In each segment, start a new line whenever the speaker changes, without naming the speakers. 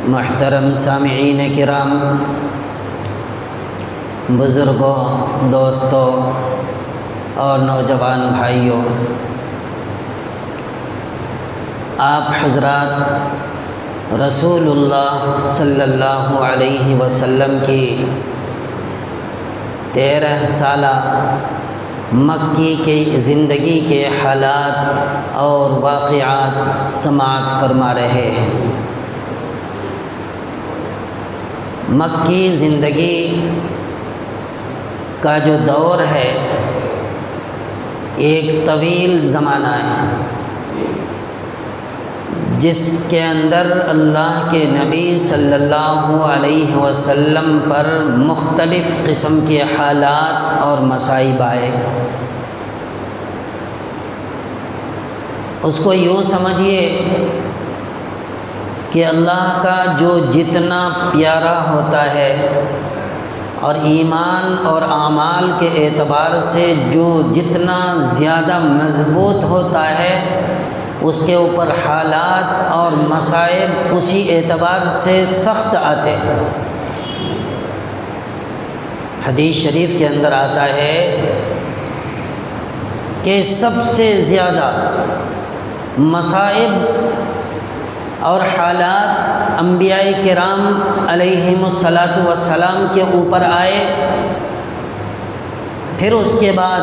محترم سامعین کرام، بزرگوں، دوستوں اور نوجوان بھائیوں، آپ حضرات رسول اللہ صلی اللہ علیہ وسلم کی 13 سالہ مکی کی زندگی کے حالات اور واقعات سماعت فرما رہے ہیں۔ مکی زندگی کا جو دور ہے ایک طویل زمانہ ہے، جس کے اندر اللہ کے نبی صلی اللہ علیہ وسلم پر مختلف قسم کے حالات اور مصائب آئے۔ اس کو یوں سمجھیے کہ اللہ کا جو جتنا پیارا ہوتا ہے اور ایمان اور اعمال کے اعتبار سے جو جتنا زیادہ مضبوط ہوتا ہے، اس کے اوپر حالات اور مصائب اسی اعتبار سے سخت آتے ہیں۔ حدیث شریف کے اندر آتا ہے کہ سب سے زیادہ مصائب اور حالات انبیاء کرام علیہم الصلاۃ والسلام کے اوپر آئے، پھر اس کے بعد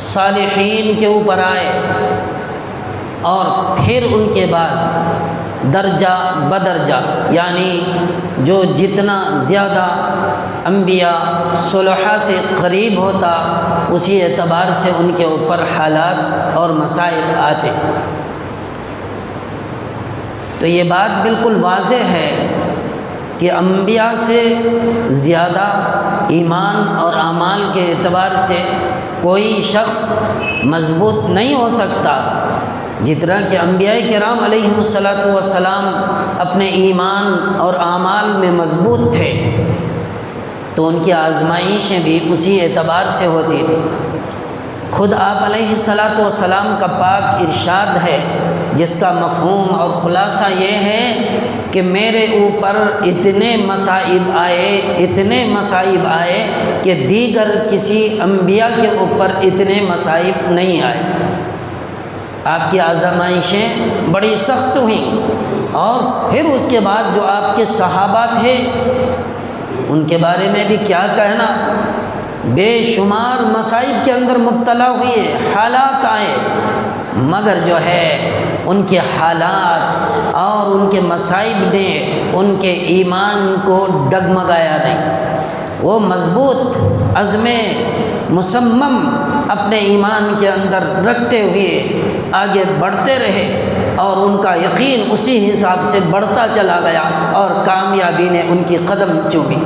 صالحین کے اوپر آئے، اور پھر ان کے بعد درجہ بدرجہ، یعنی جو جتنا زیادہ انبیاء صلحاء سے قریب ہوتا اسی اعتبار سے ان کے اوپر حالات اور مصائب آتے۔ تو یہ بات بالکل واضح ہے کہ انبیاء سے زیادہ ایمان اور اعمال کے اعتبار سے کوئی شخص مضبوط نہیں ہو سکتا، جتنا کہ انبیاء کرام علیہم الصلاۃ والسلام اپنے ایمان اور اعمال میں مضبوط تھے، تو ان کی آزمائشیں بھی اسی اعتبار سے ہوتی تھی۔ خود آپ علیہ الصلاۃ والسلام کا پاک ارشاد ہے، جس کا مفہوم اور خلاصہ یہ ہے کہ میرے اوپر اتنے مصائب آئے کہ دیگر کسی انبیاء کے اوپر اتنے مصائب نہیں آئے۔ آپ کی آزمائشیں بڑی سخت ہوئیں، اور پھر اس کے بعد جو آپ کے صحابہ تھے ان کے بارے میں بھی کیا کہنا، بے شمار مصائب کے اندر مبتلا ہوئے، حالات آئے، مگر جو ہے ان کے حالات اور ان کے مصائب نے ان کے ایمان کو ڈگمگایا نہیں۔ وہ مضبوط عزم مصمم اپنے ایمان کے اندر رکھتے ہوئے آگے بڑھتے رہے، اور ان کا یقین اسی حساب سے بڑھتا چلا گیا، اور کامیابی نے ان کی قدم چومی۔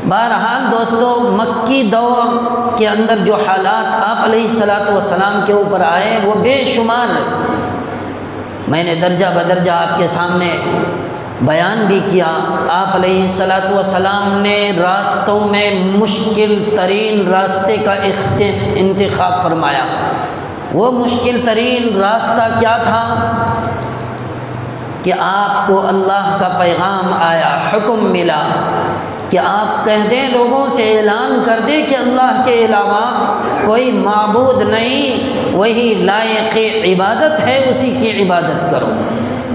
بہرحال دوستو، مکی دور کے اندر جو حالات آپ علیہ الصلاۃ والسلام کے اوپر آئے وہ بے شمار ہیں۔ میں نے درجہ بدرجہ آپ کے سامنے بیان بھی کیا۔ آپ علیہ الصلاۃ والسلام نے راستوں میں مشکل ترین راستے کا انتخاب فرمایا۔ وہ مشکل ترین راستہ کیا تھا کہ آپ کو اللہ کا پیغام آیا، حکم ملا کہ آپ کہہ دیں، لوگوں سے اعلان کر دیں کہ اللہ کے علاوہ کوئی معبود نہیں، وہی لائق عبادت ہے، اسی کی عبادت کرو۔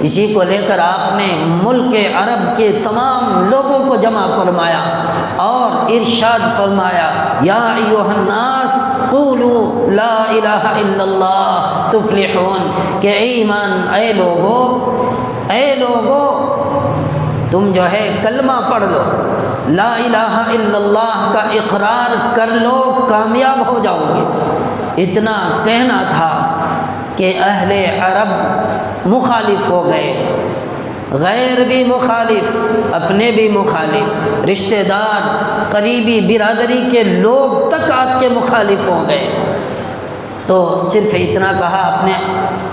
اسی کو لے کر آپ نے ملک عرب کے تمام لوگوں کو جمع فرمایا اور ارشاد فرمایا، یا ایھا الناس قولوا لا الہ الا اللہ تفلحون، کہ اے ایمان، اے لوگو تم جو ہے کلمہ پڑھ لو، لا الہ الا اللہ کا اقرار کر لو، کامیاب ہو جاؤ گے۔ اتنا کہنا تھا کہ اہل عرب مخالف ہو گئے، غیر بھی مخالف، اپنے بھی مخالف، رشتہ دار، قریبی برادری کے لوگ تک آپ کے مخالف ہو گئے۔ تو صرف اتنا کہا اپنے،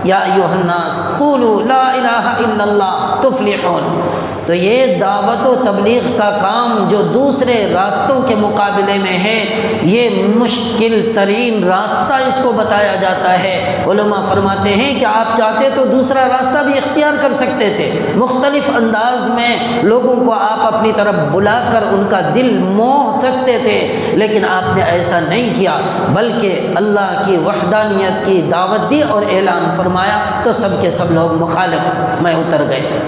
یا ایھا الناس قولوا لا الہ الا اللہ تفلحون، تو یہ دعوت و تبلیغ کا کام جو دوسرے راستوں کے مقابلے میں ہے، یہ مشکل ترین راستہ اس کو بتایا جاتا ہے۔ علماء فرماتے ہیں کہ آپ چاہتے تو دوسرا راستہ بھی اختیار کر سکتے تھے، مختلف انداز میں لوگوں کو آپ اپنی طرف بلا کر ان کا دل موہ سکتے تھے، لیکن آپ نے ایسا نہیں کیا، بلکہ اللہ کی وحدانیت کی دعوت دی اور اعلان فرمایا تو سب کے سب لوگ مخالف میں اتر گئے۔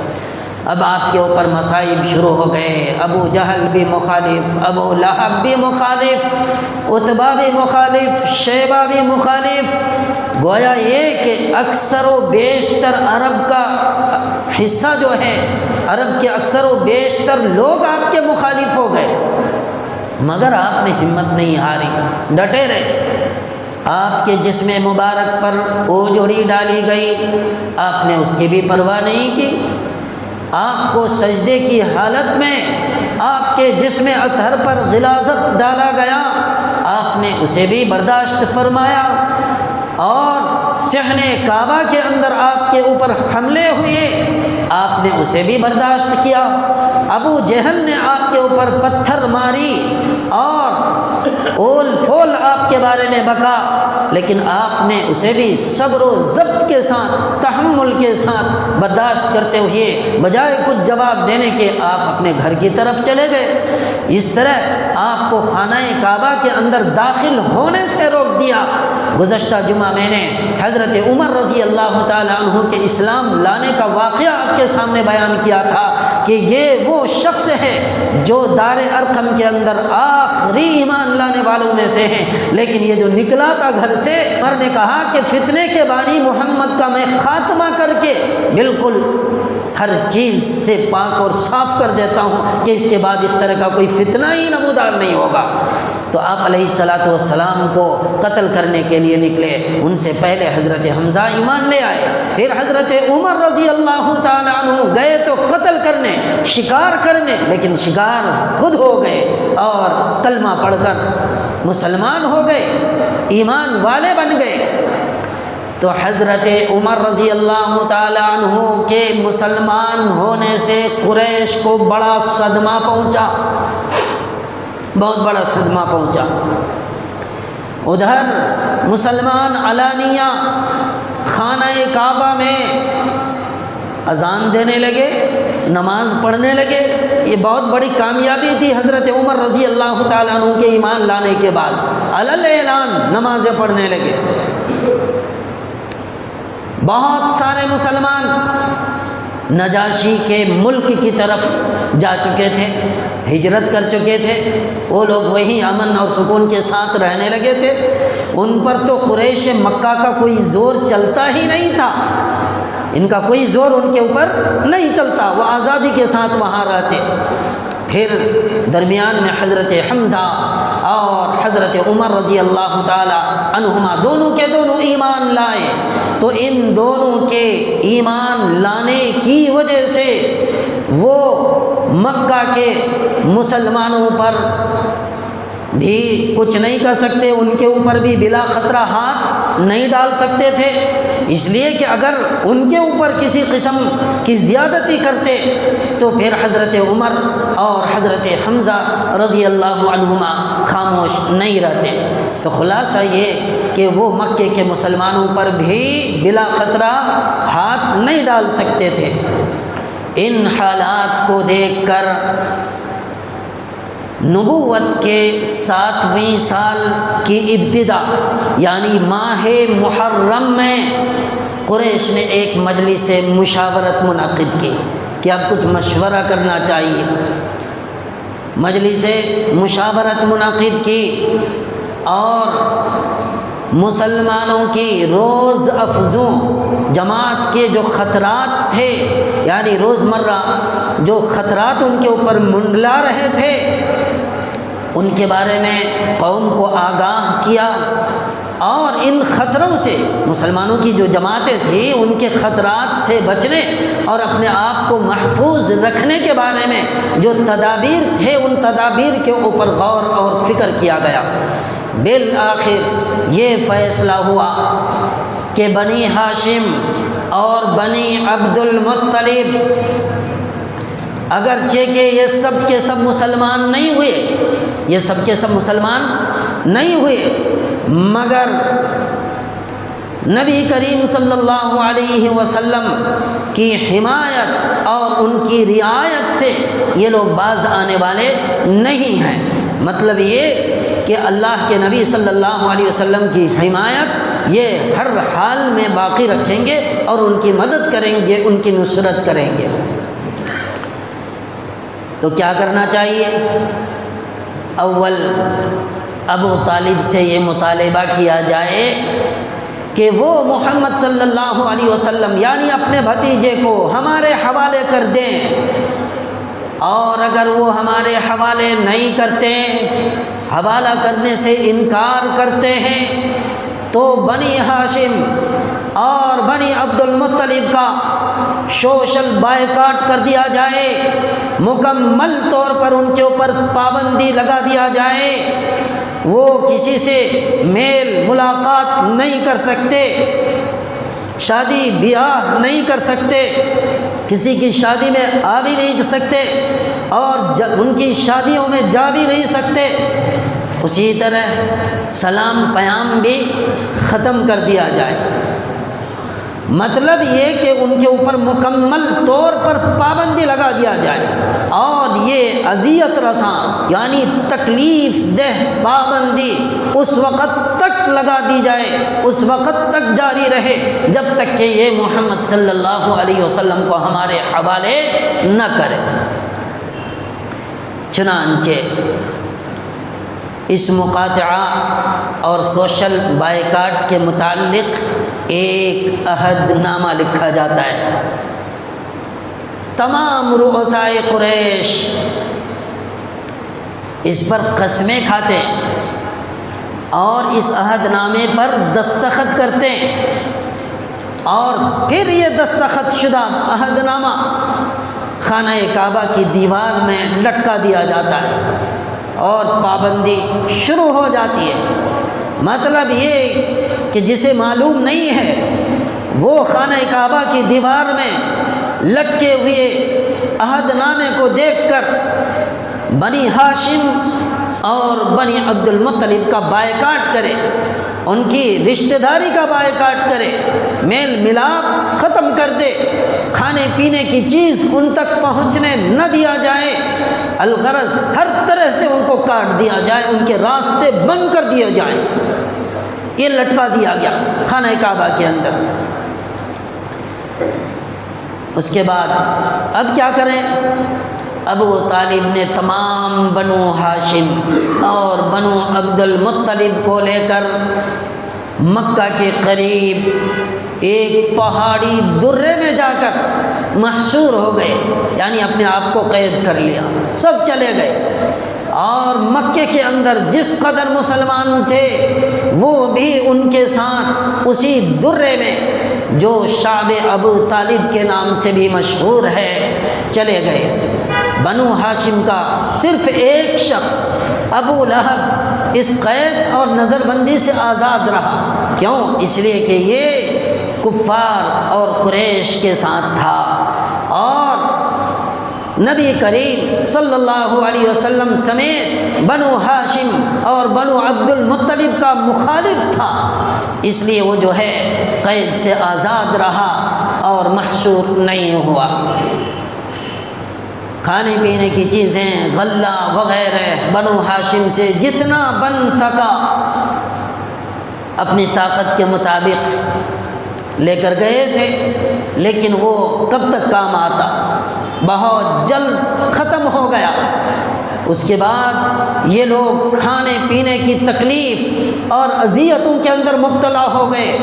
اب آپ کے اوپر مصائب شروع ہو گئے، ابو جہل بھی مخالف، ابو لہب بھی مخالف، عتبہ بھی مخالف، شیبہ بھی مخالف۔ گویا یہ کہ اکثر و بیشتر عرب کا حصہ جو ہے، عرب کے اکثر و بیشتر لوگ آپ کے مخالف ہو گئے، مگر آپ نے ہمت نہیں ہاری، ڈٹے رہے۔ آپ کے جسم مبارک پر اوجڑی ڈالی گئی، آپ نے اس کی بھی پرواہ نہیں کی۔ آپ کو سجدے کی حالت میں آپ کے جسم اطہر پر غلاظت ڈالا گیا، آپ نے اسے بھی برداشت فرمایا، اور صحن کعبہ کے اندر آپ کے اوپر حملے ہوئے، آپ نے اسے بھی برداشت کیا۔ ابو جہل نے آپ کے اوپر پتھر ماری اور اول فول آپ کے بارے میں بکا، لیکن آپ نے اسے بھی صبر و ضبط کے ساتھ، تحمل کے ساتھ برداشت کرتے ہوئے بجائے کچھ جواب دینے کے آپ اپنے گھر کی طرف چلے گئے۔ اس طرح آپ کو خانہ کعبہ کے اندر داخل ہونے سے روک دیا۔ گزشتہ جمعہ میں نے حضرت عمر رضی اللہ تعالیٰ عنہ کے اسلام لانے کا واقعہ آپ کے سامنے بیان کیا تھا کہ یہ وہ شخص ہے جو دار ارقم کے اندر آخری ایمان لانے والوں میں سے ہیں، لیکن یہ جو نکلا تھا گھر سے، عمر نے کہا کہ فتنے کے بانی محمد کا میں خاتمہ کر کے بالکل ہر چیز سے پاک اور صاف کر دیتا ہوں کہ اس کے بعد اس طرح کا کوئی فتنہ ہی نمودار نہیں ہوگا۔ تو آپ علیہ الصلاۃ والسلام کو قتل کرنے کے لیے نکلے۔ ان سے پہلے حضرت حمزہ ایمان لے آئے، پھر حضرت عمر رضی اللہ تعالیٰ عنہ گئے تو قتل کرنے، شکار کرنے، لیکن شکار خود ہو گئے اور کلمہ پڑھ کر مسلمان ہو گئے، ایمان والے بن گئے۔ تو حضرت عمر رضی اللہ تعالیٰ عنہ کے مسلمان ہونے سے قریش کو بڑا صدمہ پہنچا، بہت بڑا صدمہ پہنچا۔ ادھر مسلمان علانیہ خانہ کعبہ میں اذان دینے لگے، نماز پڑھنے لگے۔ یہ بہت بڑی کامیابی تھی حضرت عمر رضی اللہ تعالیٰ عنہ کے ایمان لانے کے بعد، علل اعلان نمازیں پڑھنے لگے۔ بہت سارے مسلمان نجاشی کے ملک کی طرف جا چکے تھے، ہجرت کر چکے تھے، وہ لوگ وہیں امن اور سکون کے ساتھ رہنے لگے تھے۔ ان پر تو قریش مکہ کا کوئی زور چلتا ہی نہیں تھا، ان کا کوئی زور ان کے اوپر نہیں چلتا، وہ آزادی کے ساتھ وہاں رہتے۔ پھر درمیان میں حضرت حمزہ اور حضرت عمر رضی اللہ تعالی عنہما دونوں کے دونوں ایمان لائے، تو ان دونوں کے ایمان لانے کی وجہ سے وہ مکہ کے مسلمانوں پر بھی کچھ نہیں کر سکتے، ان کے اوپر بھی بلا خطرہ ہاتھ نہیں ڈال سکتے تھے، اس لیے کہ اگر ان کے اوپر کسی قسم کی زیادتی کرتے تو پھر حضرت عمر اور حضرت حمزہ رضی اللہ عنہما خاموش نہیں رہتے۔ تو خلاصہ یہ کہ وہ مکے کے مسلمانوں پر بھی بلا خطرہ ہاتھ نہیں ڈال سکتے تھے۔ ان حالات کو دیکھ کر نبوت کے 7ویں سال کی ابتدا یعنی ماہ محرم میں قریش نے ایک مجلس مشاورت منعقد کی کہ اب کچھ مشورہ کرنا چاہیے۔ مجلس مشاورت منعقد کی اور مسلمانوں کی روز افزوں جماعت کے جو خطرات تھے، یعنی روزمرہ جو خطرات ان کے اوپر منڈلا رہے تھے، ان کے بارے میں قوم کو آگاہ کیا، اور ان خطروں سے مسلمانوں کی جو جماعتیں تھیں ان کے خطرات سے بچنے اور اپنے آپ کو محفوظ رکھنے کے بارے میں جو تدابیر تھے ان تدابیر کے اوپر غور اور فکر کیا گیا۔ بالآخر یہ فیصلہ ہوا کہ بنی ہاشم اور بنی عبد المطلب اگرچہ کہ یہ سب کے سب مسلمان نہیں ہوئے، یہ سب کے سب مسلمان نہیں ہوئے، مگر نبی کریم صلی اللہ علیہ وسلم کی حمایت اور ان کی رعایت سے یہ لوگ باز آنے والے نہیں ہیں۔ مطلب یہ کہ اللہ کے نبی صلی اللہ علیہ وسلم کی حمایت یہ ہر حال میں باقی رکھیں گے اور ان کی مدد کریں گے، ان کی نصرت کریں گے۔ تو کیا کرنا چاہیے؟ اول ابو طالب سے یہ مطالبہ کیا جائے کہ وہ محمد صلی اللہ علیہ وسلم یعنی اپنے بھتیجے کو ہمارے حوالے کر دیں، اور اگر وہ ہمارے حوالے نہیں کرتے، حوالہ کرنے سے انکار کرتے ہیں، تو بنی ہاشم اور بنی عبد المطلب کا سوشل بائیکاٹ کر دیا جائے، مکمل طور پر ان کے اوپر پابندی لگا دیا جائے، وہ کسی سے میل ملاقات نہیں کر سکتے، شادی بیاہ نہیں کر سکتے، کسی کی شادی میں آ بھی نہیں سکتے اور ان کی شادیوں میں جا بھی نہیں سکتے۔ اسی طرح سلام پیام بھی ختم کر دیا جائے۔ مطلب یہ کہ ان کے اوپر مکمل طور پر پابندی لگا دیا جائے، اور یہ اذیت رساں یعنی تکلیف دہ پابندی اس وقت تک لگا دی جائے، اس وقت تک جاری رہے جب تک کہ یہ محمد صلی اللہ علیہ وسلم کو ہمارے حوالے نہ کرے۔ چنانچہ اس مقاطعہ اور سوشل بائیکاٹ کے متعلق ایک عہد نامہ لکھا جاتا ہے۔ تمام رؤسائے قریش اس پر قسمیں کھاتے ہیں اور اس عہد نامے پر دستخط کرتے ہیں، اور پھر یہ دستخط شدہ عہد نامہ خانہ کعبہ کی دیوار میں لٹکا دیا جاتا ہے اور پابندی شروع ہو جاتی ہے۔ مطلب یہ کہ جسے معلوم نہیں ہے وہ خانہ کعبہ کی دیوار میں لٹکے ہوئے عہد نامے کو دیکھ کر بنی ہاشم اور بنی عبد المطلب کا بائیکاٹ کرے، ان کی رشتہ داری کا بائیکاٹ کرے، میل ملاپ ختم کر دے، کھانے پینے کی چیز ان تک پہنچنے نہ دیا جائے، الغرض ہر طرح سے ان کو کاٹ دیا جائے، ان کے راستے بند کر دیے جائیں۔ یہ لٹکا دیا گیا خانہ کعبہ کے اندر۔ اس کے بعد اب کیا کریں؟ ابو طالب نے تمام بنو ہاشم اور بنو عبد المطلب کو لے کر مکہ کے قریب ایک پہاڑی درے میں جا کر محشور ہو گئے، یعنی اپنے آپ کو قید کر لیا، سب چلے گئے، اور مکے کے اندر جس قدر مسلمان تھے وہ بھی ان کے ساتھ اسی درے میں جو شعب ابو طالب کے نام سے بھی مشہور ہے چلے گئے۔ بنو ہاشم کا صرف ایک شخص ابو لہب اس قید اور نظر بندی سے آزاد رہا۔ کیوں؟ اس لیے کہ یہ کفار اور قریش کے ساتھ تھا اور نبی کریم صلی اللہ علیہ وسلم سمیت بنو ہاشم اور بنو عبد المطلب کا مخالف تھا، اس لیے وہ جو ہے قید سے آزاد رہا اور محشور نہیں ہوا۔ کھانے پینے کی چیزیں غلہ وغیرہ بنو ہاشم سے جتنا بن سکا اپنی طاقت کے مطابق لے کر گئے تھے، لیکن وہ کب تک کام آتا؟ بہت جلد ختم ہو گیا۔ اس کے بعد یہ لوگ کھانے پینے کی تکلیف اور اذیتوں کے اندر مبتلا ہو گئے،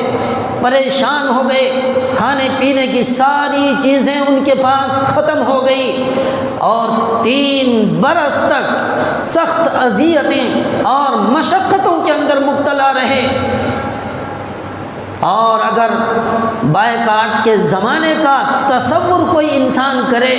پریشان ہو گئے، کھانے پینے کی ساری چیزیں ان کے پاس ختم ہو گئی، اور 3 برس تک سخت اذیتیں اور مشقتوں کے اندر مبتلا رہے۔ اور اگر بائیکاٹ کے زمانے کا تصور کوئی انسان کرے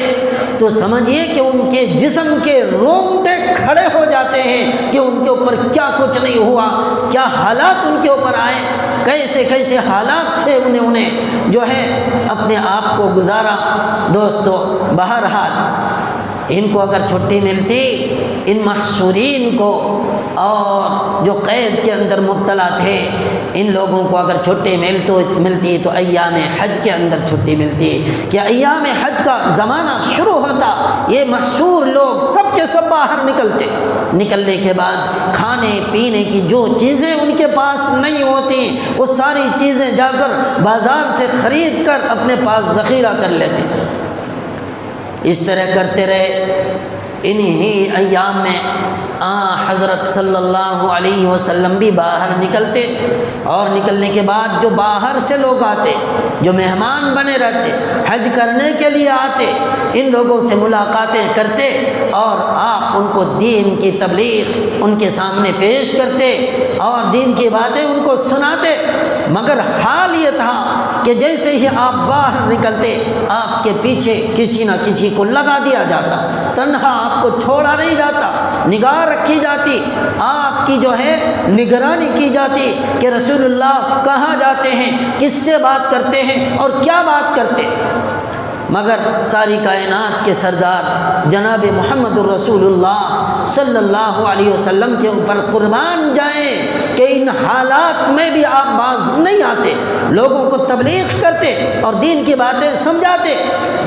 تو سمجھیے کہ ان کے جسم کے رونگٹے کھڑے ہو جاتے ہیں کہ ان کے اوپر کیا کچھ نہیں ہوا، کیا حالات ان کے اوپر آئے، کیسے کیسے حالات سے انہیں جو ہے اپنے آپ کو گزارا۔ دوستو، بہرحال ان کو اگر چھٹی ملتی، ان محشورین کو اور جو قید کے اندر مبتلا تھے ان لوگوں کو اگر چھٹی ملتی تو ایام حج کے اندر چھٹی ملتی، کہ ایام حج کا زمانہ شروع ہوتا، یہ محشور لوگ سب کے سب باہر نکلتے، نکلنے کے بعد کھانے پینے کی جو چیزیں ان کے پاس نہیں ہوتی وہ ساری چیزیں جا کر بازار سے خرید کر اپنے پاس ذخیرہ کر لیتے۔ اس طرح کرتے رہے، انہی ایام میں حضرت صلی اللہ علیہ وسلم بھی باہر نکلتے، اور نکلنے کے بعد جو باہر سے لوگ آتے، جو مہمان بنے رہتے، حج کرنے کے لیے آتے، ان لوگوں سے ملاقاتیں کرتے اور آپ ان کو دین کی تبلیغ ان کے سامنے پیش کرتے اور دین کی باتیں ان کو سناتے، مگر حال یہ تھا کہ جیسے ہی آپ باہر نکلتے آپ کے پیچھے کسی نہ کسی کو لگا دیا جاتا، تنہا آپ کو چھوڑا نہیں جاتا، نگاہ رکھی جاتی، آپ کی جو ہے نگرانی کی جاتی کہ رسول اللہ کہاں جاتے ہیں، کس سے بات کرتے ہیں اور کیا بات کرتے۔ مگر ساری کائنات کے سردار جناب محمد الرسول اللہ صلی اللہ علیہ وسلم کے اوپر قربان جائیں کہ ان حالات میں بھی آپ باز نہیں آتے، لوگوں کو تبلیغ کرتے اور دین کی باتیں سمجھاتے،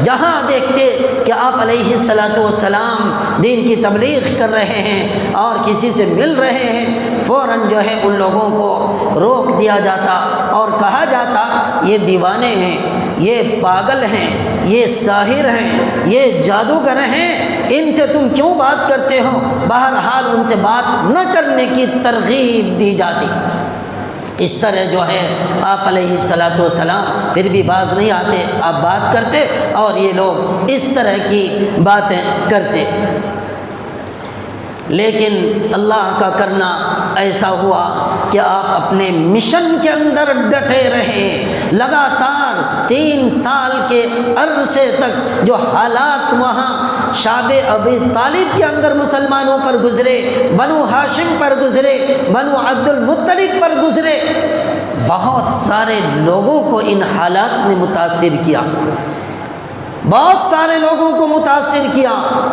جہاں دیکھتے کہ آپ علیہ الصلاۃ والسلام دین کی تبلیغ کر رہے ہیں اور کسی سے مل رہے ہیں، فوراً جو ہے ان لوگوں کو روک دیا جاتا اور کہا جاتا یہ دیوانے ہیں، یہ پاگل ہیں، یہ ساحر ہیں، یہ جادوگر ہیں، ان سے تم کیوں بات کرتے ہو؟ بہرحال ان سے بات نہ کرنے کی ترغیب دی جاتی۔ اس طرح جو ہے آپ علیہ الصلاۃ والسلام پھر بھی باز نہیں آتے، آپ بات کرتے اور یہ لوگ اس طرح کی باتیں کرتے۔ لیکن اللہ کا کرنا ایسا ہوا کہ آپ اپنے مشن کے اندر ڈٹے رہے، لگاتار 3 سال کے عرصے تک جو حالات وہاں شعب ابی طالب کے اندر مسلمانوں پر گزرے، بنو ہاشم پر گزرے، بنو عبد المطلب پر گزرے، بہت سارے لوگوں کو ان حالات نے متاثر کیا، بہت سارے لوگوں کو متاثر کیا،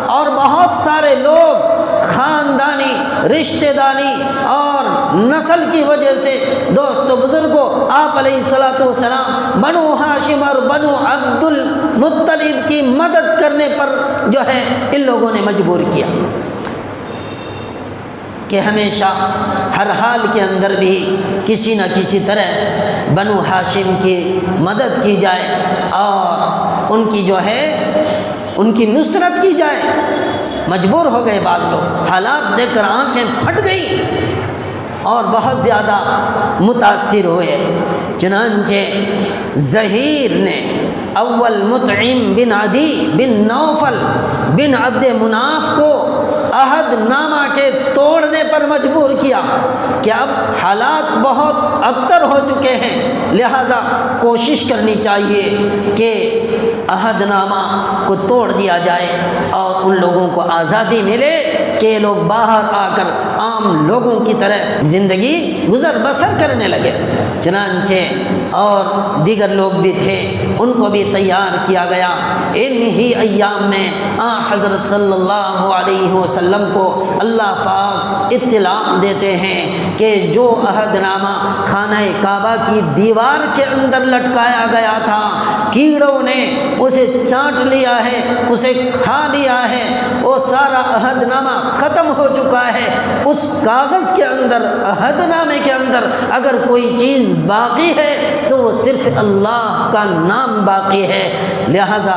اور بہت سارے لوگ خاندانی رشتہ داری اور نسل کی وجہ سے دوست و بزرگوں آپ علیہ الصلاۃ والسلام بنو ہاشم اور بنو عبد المطلب کی مدد کرنے پر جو ہے ان لوگوں نے مجبور کیا کہ ہمیشہ ہر حال کے اندر بھی کسی نہ کسی طرح بنو ہاشم کی مدد کی جائے اور ان کی جو ہے ان کی نصرت کی جائے۔ مجبور ہو گئے بعض لوگ، حالات دیکھ کر آنکھیں پھٹ گئیں اور بہت زیادہ متاثر ہوئے۔ چنانچہ زہیر نے اول مطعم بن عدی بن نوفل بن عبد مناف کو عہد نامہ کے توڑنے پر مجبور کیا کہ اب حالات بہت ابتر ہو چکے ہیں، لہذا کوشش کرنی چاہیے کہ عہد نامہ کو توڑ دیا جائے اور ان لوگوں کو آزادی ملے کہ یہ لوگ باہر آ کر عام لوگوں کی طرح زندگی گزر بسر کرنے لگے۔ چنانچہ اور دیگر لوگ بھی تھے، ان کو بھی تیار کیا گیا۔ انہی ایام میں حضرت صلی اللہ علیہ وسلم کو اللہ پاک اطلاع دیتے ہیں کہ جو عہد نامہ خانہ کعبہ کی دیوار کے اندر لٹکایا گیا تھا، کیڑوں نے اسے چاٹ لیا ہے، اسے کھا لیا ہے، وہ سارا عہد نامہ ختم ہو چکا ہے۔ اس کاغذ کے اندر، عہد نامے کے اندر اگر کوئی چیز باقی ہے تو وہ صرف اللہ کا نام باقی ہے۔ لہذا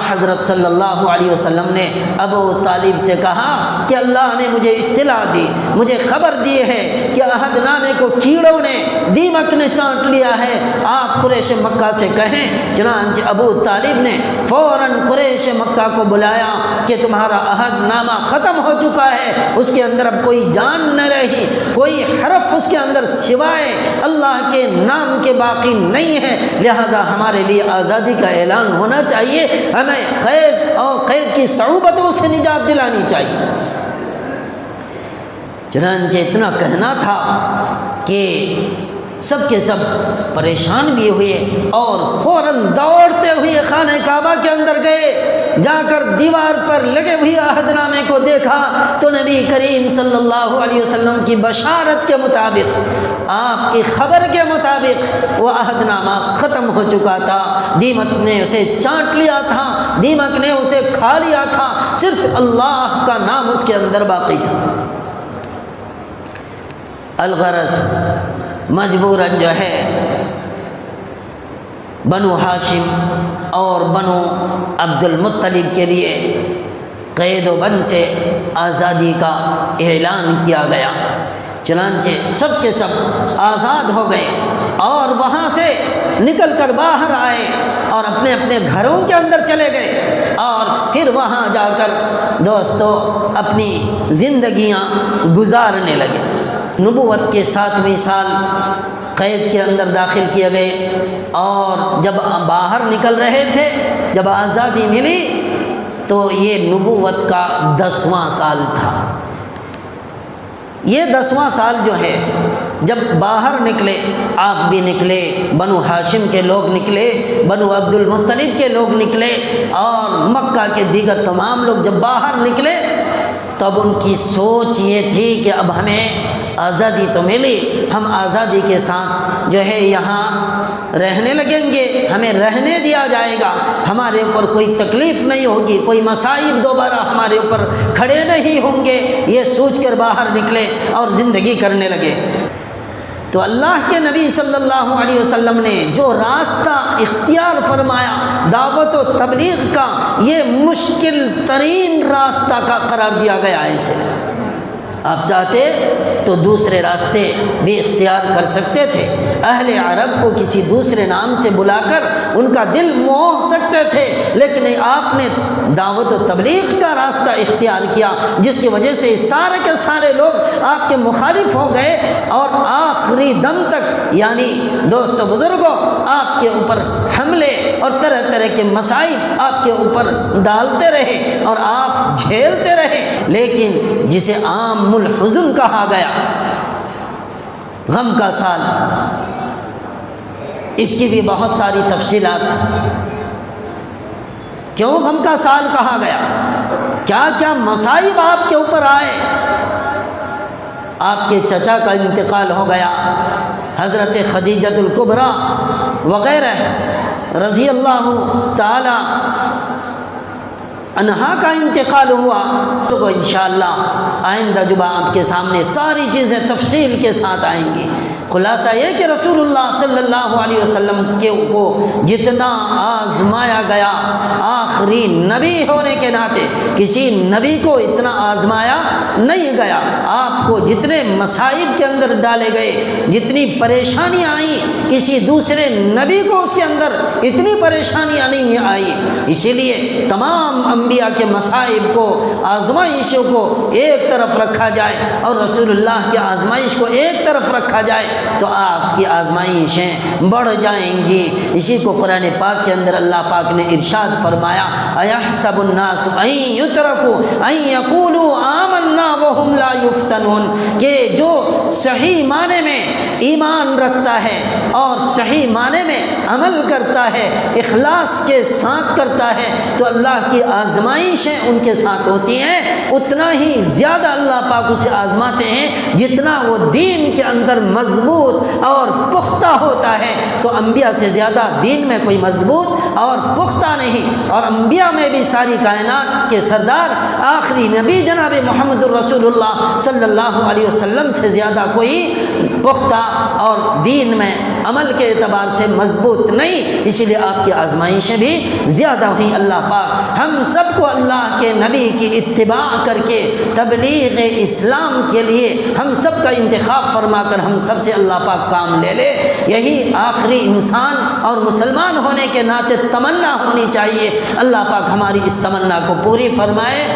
حضرت صلی اللہ علیہ وسلم نے ابو طالب سے کہا کہ اللہ نے مجھے اطلاع دی، مجھے خبر دی ہے کہ عہد نامے کو کیڑوں نے، دیمک نے چاٹ لیا ہے، آپ قریش مکہ سے کہیں۔ چنانچہ ابو طالب نے فوراً قریش مکہ کو بلایا کہ تمہارا عہد نامہ ختم ہو چکا ہے، اس کے اندر اب کوئی جان نہ رہی، کوئی حرف اس کے اندر سوائے اللہ کے نام کے باقی نہیں ہے، لہذا ہمارے لیے آزادی کا اعلان ہونا چاہیے، ہمیں قید اور قید کی صعوبتوں سے نجات دلانی چاہیے۔ چنانچہ اتنا کہنا تھا کہ سب کے سب پریشان بھی ہوئے اور فوراً دوڑتے ہوئے خانہ کعبہ کے اندر گئے۔ جا کر دیوار پر لگے ہوئے عہد نامے کو دیکھا تو نبی کریم صلی اللہ علیہ وسلم کی بشارت کے مطابق، آپ کی خبر کے مطابق وہ عہد نامہ ختم ہو چکا تھا۔ دیمک نے اسے چاٹ لیا تھا، دیمک نے اسے کھا لیا تھا، صرف اللہ کا نام اس کے اندر باقی تھا۔ الغرض مجبوراً جو ہے بنو ہاشم اور بنو عبد المطلب کے لیے قید و بند سے آزادی کا اعلان کیا گیا۔ چنانچہ سب کے سب آزاد ہو گئے اور وہاں سے نکل کر باہر آئے اور اپنے اپنے گھروں کے اندر چلے گئے اور پھر وہاں جا کر دوستو اپنی زندگیاں گزارنے لگے۔ نبوت کے 7ویں سال قید کے اندر داخل کیے گئے اور جب باہر نکل رہے تھے، جب آزادی ملی تو یہ نبوت کا 10واں سال تھا۔ یہ 10واں سال جو ہے جب باہر نکلے، آپ بھی نکلے، بنو ہاشم کے لوگ نکلے، بنو عبد المطلب کے لوگ نکلے اور مکہ کے دیگر تمام لوگ جب باہر نکلے تو اب ان کی سوچ یہ تھی کہ اب ہمیں آزادی تو ملی، ہم آزادی کے ساتھ جو ہے یہاں رہنے لگیں گے، ہمیں رہنے دیا جائے گا، ہمارے اوپر کوئی تکلیف نہیں ہوگی، کوئی مصائب دوبارہ ہمارے اوپر کھڑے نہیں ہوں گے، یہ سوچ کر باہر نکلے اور زندگی کرنے لگے۔ تو اللہ کے نبی صلی اللہ علیہ وسلم نے جو راستہ اختیار فرمایا دعوت و تبلیغ کا، یہ مشکل ترین راستہ کا قرار دیا گیا ہے اسے۔ آپ چاہتے تو دوسرے راستے بھی اختیار کر سکتے تھے، اہل عرب کو کسی دوسرے نام سے بلا کر ان کا دل موہ سکتے تھے، لیکن آپ نے دعوت و تبلیغ کا راستہ اختیار کیا، جس کی وجہ سے سارے کے سارے لوگ آپ کے مخالف ہو گئے اور آخری دم تک، یعنی دوستو بزرگوں، آپ کے اوپر حملے اور طرح طرح کے مصائب آپ کے اوپر ڈالتے رہے اور آپ جھیلتے رہے۔ لیکن جسے عام الحزن کہا گیا، غم کا سال، اس کی بھی بہت ساری تفصیلات۔ کیوں غم کا سال کہا گیا؟ کیا کیا مصائب آپ کے اوپر آئے؟ آپ کے چچا کا انتقال ہو گیا، حضرت خدیجۃ الکبریٰ وغیرہ رضی اللہ تعالی عنہا کا انتقال ہوا۔ تو انشاءاللہ آئندہ جب آپ کے سامنے ساری چیزیں تفصیل کے ساتھ آئیں گی۔ خلاصہ یہ کہ رسول اللہ صلی اللہ علیہ وسلم کو جتنا آزمایا گیا، آخری نبی ہونے کے ناطے کسی نبی کو اتنا آزمایا نہیں گیا۔ آپ کو جتنے مصائب کے اندر ڈالے گئے، جتنی پریشانیاں آئیں، کسی دوسرے نبی کو اس کے اندر اتنی پریشانیاں نہیں آئیں۔ اسی لیے تمام انبیاء کے مصائب کو، آزمائشوں کو ایک طرف رکھا جائے اور رسول اللہ کی آزمائش کو ایک طرف رکھا جائے تو آپ کی آزمائشیں بڑھ جائیں گی۔ اسی کو قرآن پاک کے اندر اللہ پاک نے ارشاد فرمایا، اَيَحْسَبُ النَّاسُ أَن يُتْرَكُوا أَن يَقُولُوا آمَنَّا وَهُمْ لَا يُفْتَنُونَ، کہ جو صحیح معنی میں ایمان رکھتا ہے اور صحیح معنی میں عمل کرتا ہے، اخلاص کے ساتھ کرتا ہے، تو اللہ کی آزمائشیں ان کے ساتھ ہوتی ہیں، اتنا ہی زیادہ اللہ پاک اسے آزماتے ہیں جتنا وہ دین کے اندر مضبوط اور پختہ ہوتا ہے۔ تو انبیاء سے زیادہ دین میں کوئی مضبوط اور پختہ نہیں، اور انبیاء میں بھی ساری کائنات کے سردار آخری نبی جناب محمد الرسول اللہ صلی اللہ علیہ وسلم سے زیادہ کوئی پختہ اور دین میں عمل کے اعتبار سے مضبوط نہیں، اسی لیے آپ کی آزمائشیں بھی زیادہ ہوئیں۔ اللہ پاک ہم سب کو اللہ کے نبی کی اتباع کر کے تبلیغ اسلام کے لیے ہم سب کا انتخاب فرما کر ہم سب سے اللہ پاک کام لے لے۔ یہی آخری انسان اور مسلمان ہونے کے ناطے تمنا ہونی چاہیے۔ اللہ پاک ہماری اس تمنا کو پوری فرمائے۔